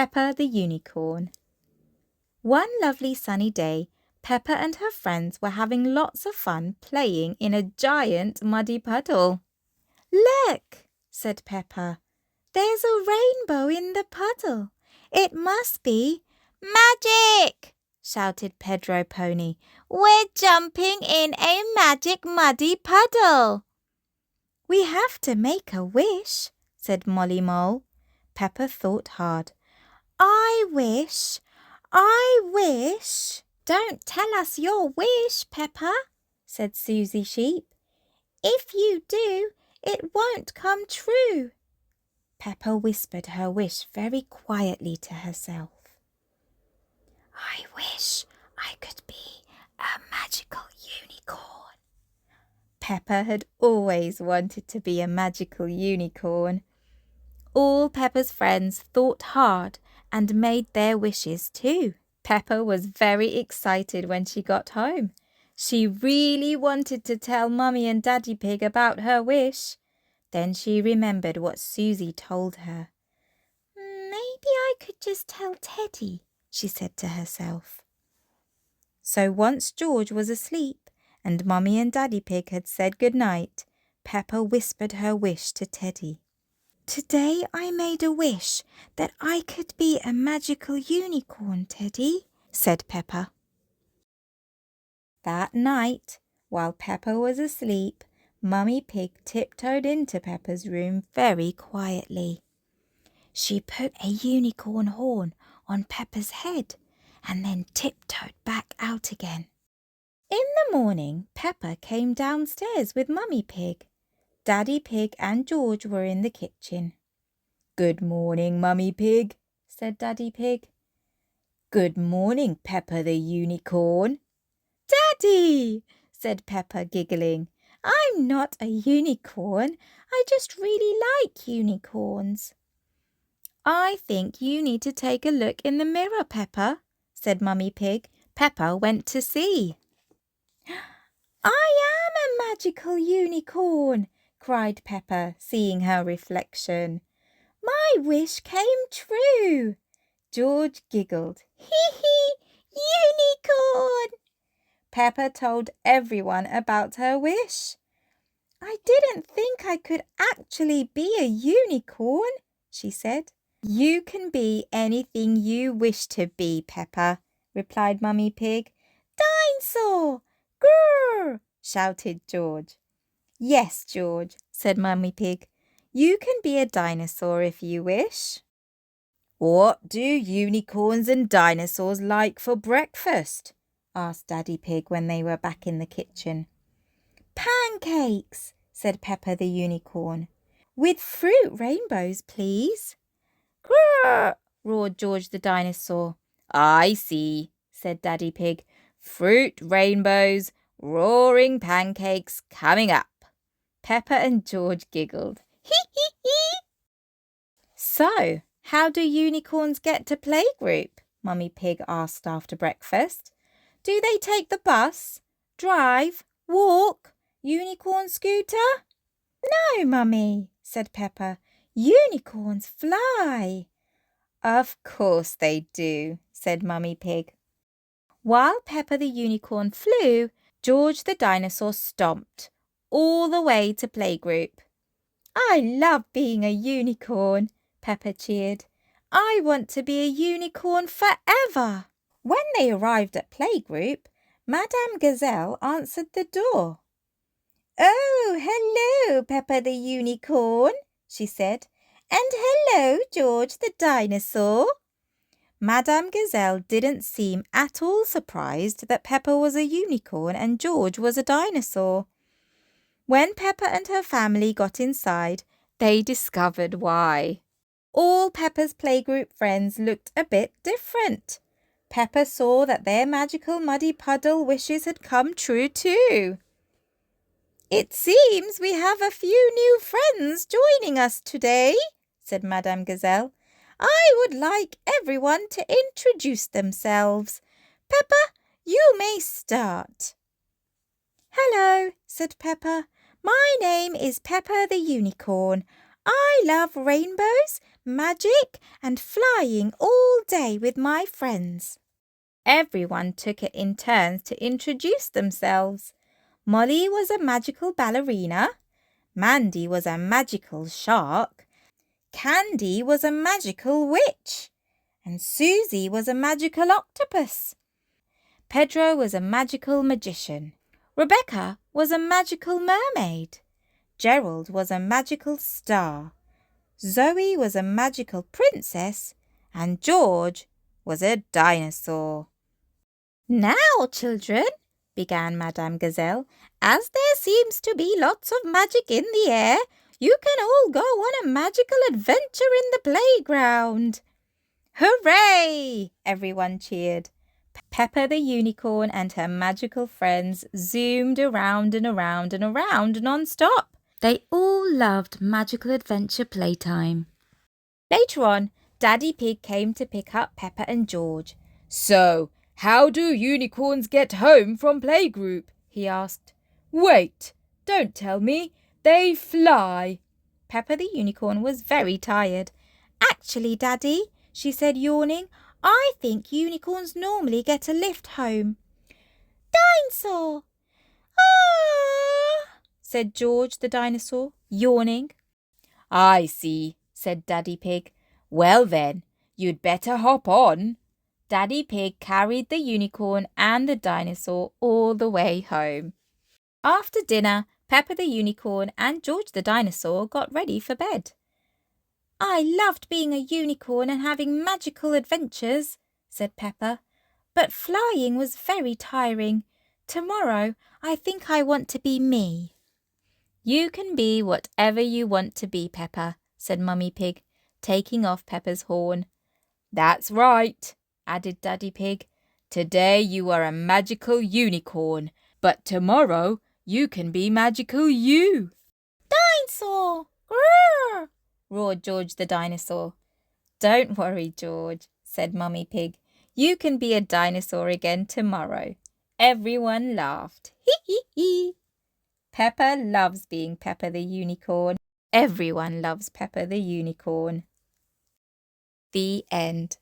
Peppa the Unicorn. One lovely sunny day, Peppa and her friends were having lots of fun playing in a giant muddy puddle. "Look," said Peppa, "there's a rainbow in the puddle. It must be magic," shouted Pedro Pony. "We're jumping in a magic muddy puddle." "We have to make a wish," said Molly Mole. Peppa thought hard. I wish. "Don't tell us your wish, Peppa," said Susie Sheep. "If you do, it won't come true." Peppa whispered her wish very quietly to herself. "I wish I could be a magical unicorn." Peppa had always wanted to be a magical unicorn. All Peppa's friends thought hard and made their wishes too. Peppa was very excited when she got home. She really wanted to tell Mummy and Daddy Pig about her wish. Then she remembered what Susie told her. "Maybe I could just tell Teddy," she said to herself. So once George was asleep and Mummy and Daddy Pig had said good night, Peppa whispered her wish to Teddy. "Today I made a wish that I could be a magical unicorn, Teddy," said Peppa. That night, while Peppa was asleep, Mummy Pig tiptoed into Peppa's room very quietly. She put a unicorn horn on Peppa's head and then tiptoed back out again. In the morning, Peppa came downstairs with Mummy Pig. Daddy Pig and George were in the kitchen. "Good morning, Mummy Pig," said Daddy Pig. "Good morning, Peppa the Unicorn." "Daddy," said Peppa, giggling, "I'm not a unicorn. I just really like unicorns." "I think you need to take a look in the mirror, Peppa," said Mummy Pig. Peppa went to see. "I am a magical unicorn," cried Peppa, seeing her reflection. "My wish came true." George giggled. "Hee hee, unicorn!" Peppa told everyone about her wish. "I didn't think I could actually be a unicorn," she said. "You can be anything you wish to be, Peppa," replied Mummy Pig. "Dinosaur! Grrr!" shouted George. "Yes, George," said Mummy Pig. "You can be a dinosaur if you wish." "What do unicorns and dinosaurs like for breakfast?" asked Daddy Pig when they were back in the kitchen. "Pancakes," said Peppa the Unicorn. "With fruit rainbows, please." "Grrr!" roared George the dinosaur. "I see," said Daddy Pig. "Fruit rainbows, roaring pancakes coming up." Peppa and George giggled. "Hee hee hee!" "So, how do unicorns get to playgroup?" Mummy Pig asked after breakfast. "Do they take the bus, drive, walk, unicorn scooter?" "No, Mummy," said Peppa. "Unicorns fly." "Of course they do," said Mummy Pig. While Peppa the unicorn flew, George the dinosaur stomped all the way to playgroup. "I love being a unicorn," Peppa cheered. "I want to be a unicorn forever." When they arrived at playgroup, Madame Gazelle answered the door. "Oh, hello, Peppa the unicorn," she said. "And hello, George the dinosaur." Madame Gazelle didn't seem at all surprised that Peppa was a unicorn and George was a dinosaur. When Peppa and her family got inside, they discovered why. All Peppa's playgroup friends looked a bit different. Peppa saw that their magical muddy puddle wishes had come true too. "It seems we have a few new friends joining us today," said Madame Gazelle. "I would like everyone to introduce themselves. Peppa, you may start." "Hello," said Peppa. "My name is Peppa the Unicorn. I love rainbows, magic, and flying all day with my friends. Everyone took it in turns to introduce themselves. Molly was a magical ballerina. Mandy was a magical shark. Candy was a magical witch. And Susie was a magical octopus. Pedro was a magical magician. Rebecca was a magical mermaid. Gerald was a magical star. Zoe was a magical princess. And George was a dinosaur. Now, children, began Madame Gazelle, as there seems to be lots of magic in the air, you can all go on a magical adventure in the playground. Hooray! Everyone cheered. Peppa the unicorn and her magical friends zoomed around and around and around non-stop. They all loved magical adventure playtime. Later on, Daddy Pig came to pick up Peppa and George. So, how do unicorns get home from playgroup? He asked. Wait, don't tell me. They fly. Peppa the unicorn was very tired. Actually, Daddy, she said, yawning, I think unicorns normally get a lift home. Dinosaur! Ah! Said George the dinosaur, yawning. I see, said Daddy Pig. Well then, you'd better hop on. Daddy Pig carried the unicorn and the dinosaur all the way home. After dinner, Peppa the unicorn and George the dinosaur got ready for bed. I loved being a unicorn and having magical adventures, said Peppa, but flying was very tiring. Tomorrow, I think I want to be me. You can be whatever you want to be, Peppa, said Mummy Pig, taking off Peppa's horn. That's right, added Daddy Pig. Today you are a magical unicorn, but tomorrow you can be magical you. Dinosaur! Grrr! Roared George the dinosaur. Don't worry, George, said Mummy Pig. You can be a dinosaur again tomorrow. Everyone laughed. Hee hee hee. Peppa loves being Peppa the unicorn. Everyone loves Peppa the unicorn. The end.